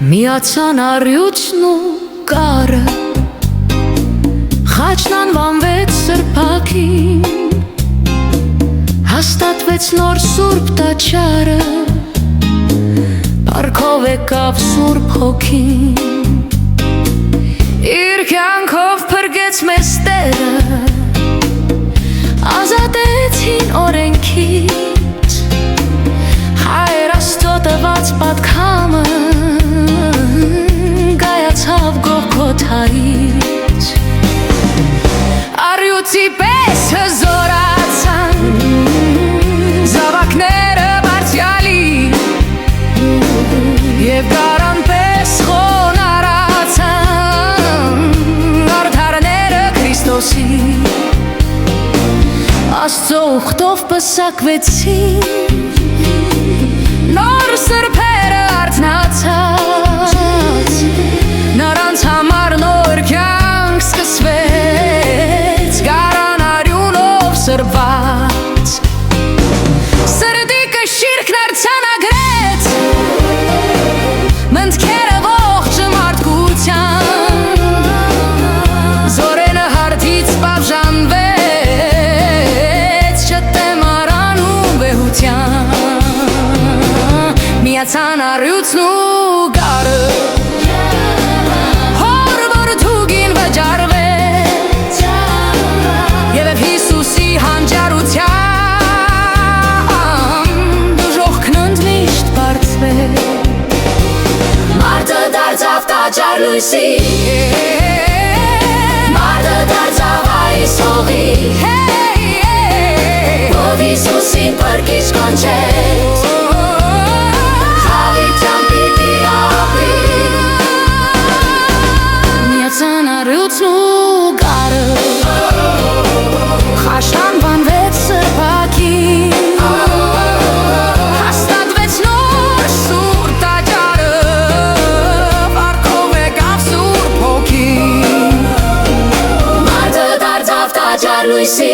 Միացան առյուծն ու կարը, խաչն անվանվեց սրբակին, հաստատվեց նոր սուրբ տաճարը, պարքով եկավ սուրբ հոգին, իր կյանքով փրկեց մեզ Տերը, ազատեցին օրենքից, Հայր Աստծո տված պատգամը կայացավ Գողգոթայից, առյուծի պես հզորացան զավակները բարձյալի և գարան պես խոնարհացան արդարները Քրիստոսի, Աստծո ուխտով պսակվեցին նոր սրբերը արթնացած, նրանց համար նոր կյանք սկսվեց, գարան արյունով սրբված, սրտի կշիռքն արձանագրեց, մտքերը ողջ մարդկության, զորենը հարտից բաժանվեց, չտեմ արան ու վեհության, միացան առյուծն ու կարը, հոր որդուգին վճարվեց, և Հիսուսի հանճարությամբ ժողքն ընդմիշտ բարձվեց, մարդը դարձավ տաճար լույսի, մարդը դարձավ այս հողի, ով Հիսուսին փրկիչ կանչեց, առյուծն ու կարը, խաչն անվանվեց սրբակին, հաստատվեց նոր սուրբ տաճարը, պարքով եկավ սուրբ հոգին, մարդը դարձավ տաճար լույսի,